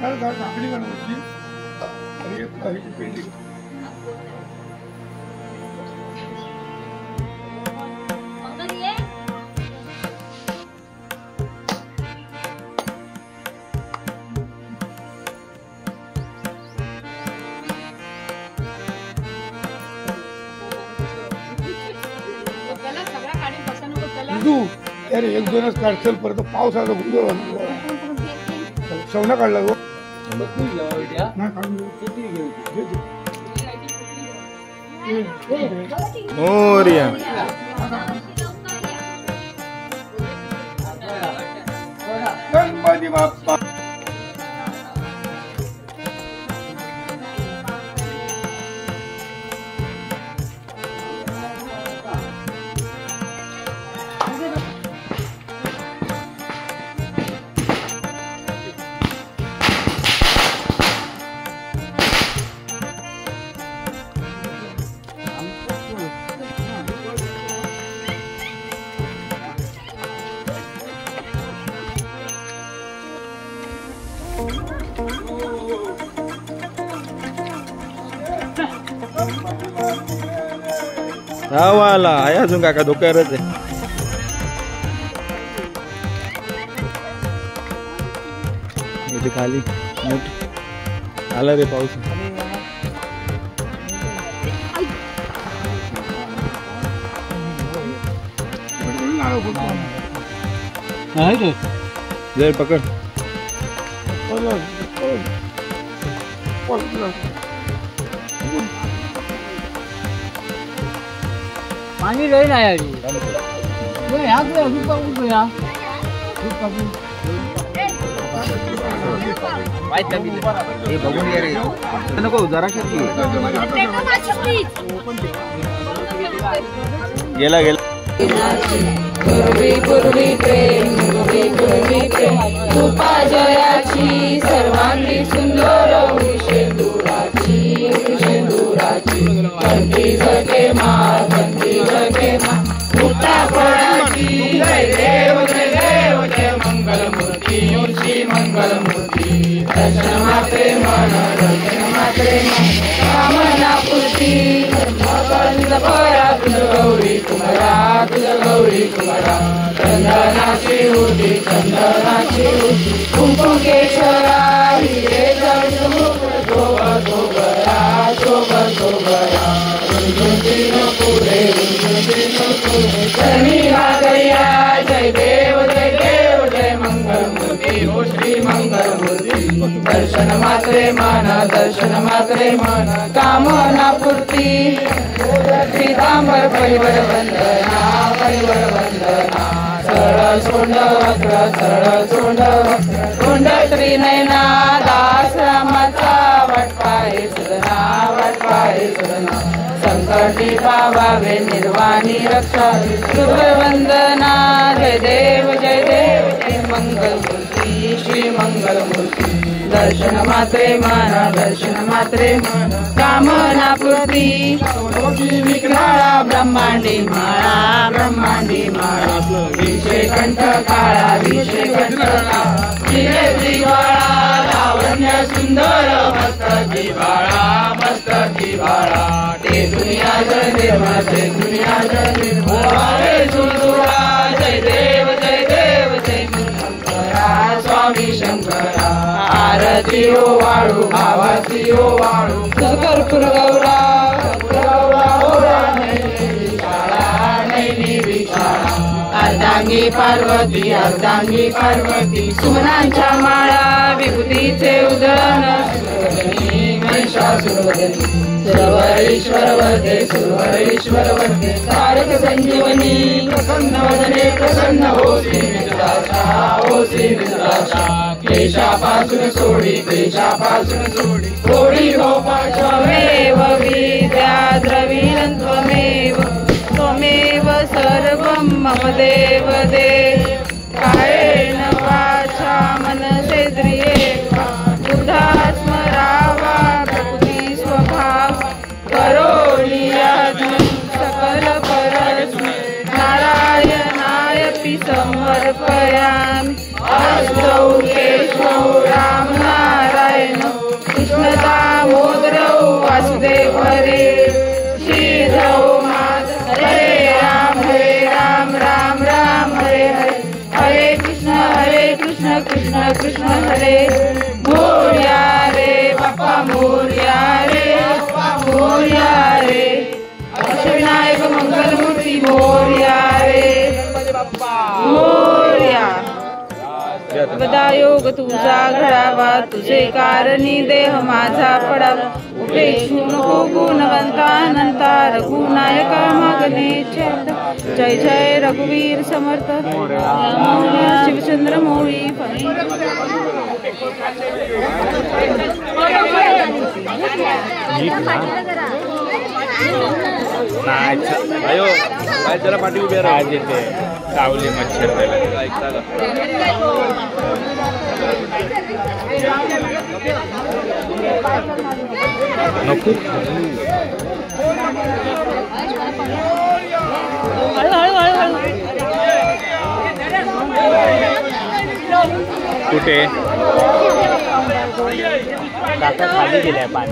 काकडी गणपती आणि एक पेंडी अरे एक दोनच काढचल परत पाऊस आला गुंडो शवना काढला गो मोरया गणपती बाप्पा वाला आहे अजून काका धोक्यावरच आहे. इथे खाली मोठ आला रे पाऊस. जय पकड पानी रही ना यार ये यहाँ पे अभी का उनको यहाँ हे बघून घे रे नको जरा गेला गेला पूर्वी प्रेम कृपा जयाची सर्वांगी सुंदर विषेंदुराची कंठी झके मार मुक्ता फळाची जय देव जय मंगलमूर्ती श्री मंगलमूर्ती दर्शन मात्रे मन कामना पूर्ती तुझ गौरी कुमारा चंदनाची होती कुंकुकेश्वरा हिरे शोभरा पुढे जय देव जय मंगलमूर्ती हो श्री मंगलमूर्ती दर्शन मात्रे मन कामना पूर्ती श्रीतांबर परिवर वंदना सरळ सोंड तोंड त्रिनयना दास रामाचा वाटपाय सुदना संकटी पावावे निर्वाणी रक्षा वंदना जय देव जय मंगलमूर्ती श्री मंगलमूर्ती दर्शन मात्रे मन कामना पूर्ती विक्राळा ब्रह्मांडी माळा विषयकंठ काळा चिरे लावण्य सुंदर मस्तकी बाळा ते दुनिया जय जय देव जय स्वामी शंकरा आरती ओ वाळू भावाची ओ वाळू कर्पूर गौरा अर्धांगी पार्वती सुमनांच्या माळा विभूतीचे उधळण सुरवरेश्वर वरदे तारक संजीवनी प्रसन्न हो श्री विद्राचा क्लेशापासून सोडी थोडी त्वमेव विद्या द्रविणं त्वमेव सर्वं मम देव कायेन वाचा मनसेंद्रिये बुद्धा स्मरावा प्रकृती स्वभाव करोमि यज्ञं सकल परस्मै नारायणायपि समर्पयामि अस्तौ केशवौ राम नारायण कृष्ण कृष्ण कृष्ण हरे मोरया रे बाप्पा मोरया रे मोरया रे अष्टविनायक मंगलमूर्ती मोरया रे मोरया गदा योग तुझा घडावा तुझे कारणी देह माझा पडावा उपेक्षू नको गुणवंता अनंता रघुनायका मागणे छंद जय जय रघुवीर समर्थ मोरया शिवचंद्र मोरी अयो काय जरा पाठी उभे राहा येते सावली मच्छर नको कुठे काका खाली गेलाय पाणी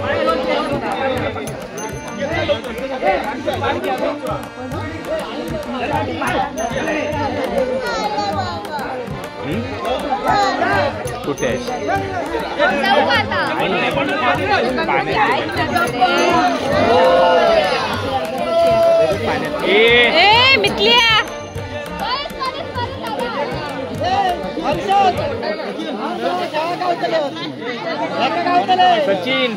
कुठे ए मितल्या सचिन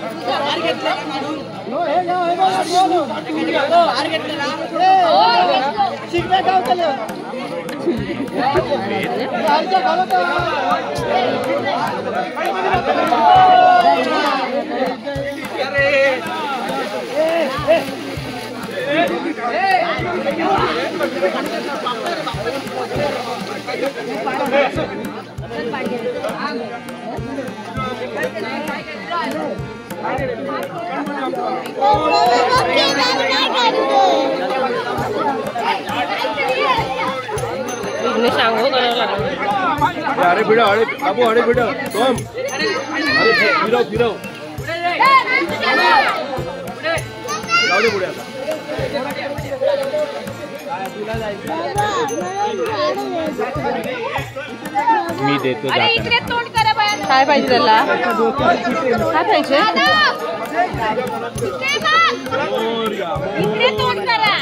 अरे भिड़ा अरे बाबू अरे भिड़ा तुम अरे फिरो फिरो जाऊ पुढे आता मी देतो काय पाहिजे त्याला काय पाहिजे इकडे तोंड करा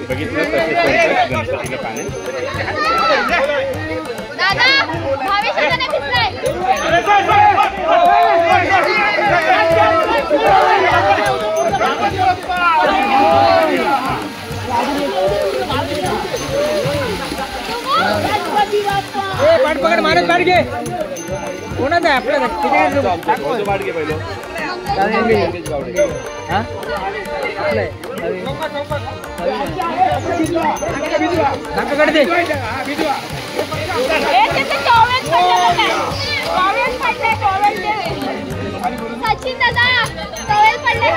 बघितलं गणपतीला पाणी दादा भावेशाने फिरलाय पकड मारत बाड घे कोणाचं आहे आपलं बाड घे पहिलं दे सचिन दादा टॉवेल पडले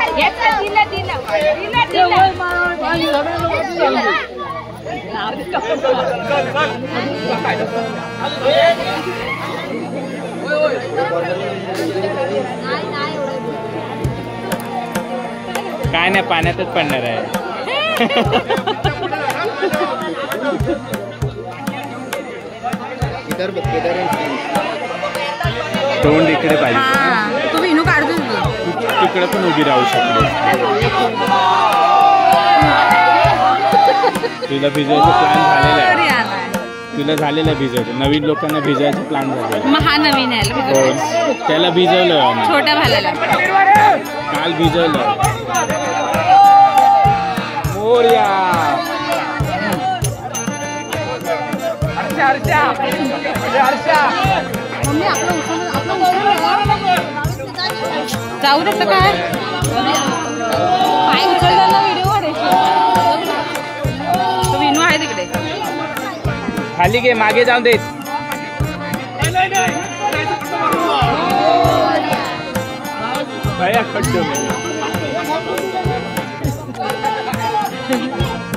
काय नाही पाण्यातच पडणार आहे तोंड इकडे पाहिजे तू विनू काढतो तिकडे पण उभी राहू शकते तुला भिजवायचं प्लॅन झालेलं आहे तुला झालेलं आहे भिजवायचं नवीन लोकांना भिजवायचं प्लॅन झालेलं मग हा नवीन आहे त्याला भिजवलं छोट्या भाल्याला काल भिजवलं मोरया जाऊ देत काय पाय उचलला व्हिडिओ काढायची तो विनू आहे तिकडे खाली घे मागे जाऊन देत भैया खड्डे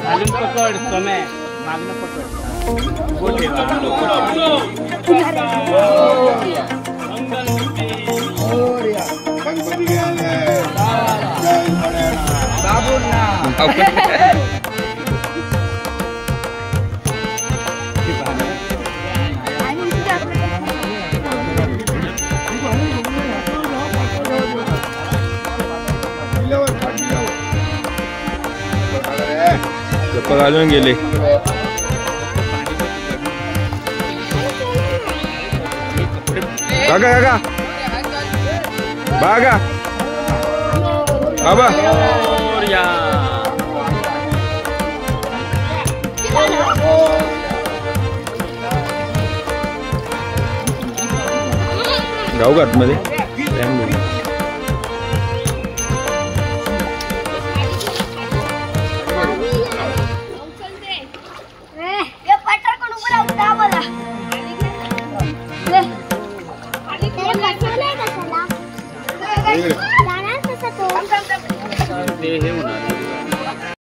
खालून पकड समय मागणं पकड बोट ठेवा चप्पल घालून गेले काका काका बागा बाबा जाऊ का आतमध्ये ते हे होणार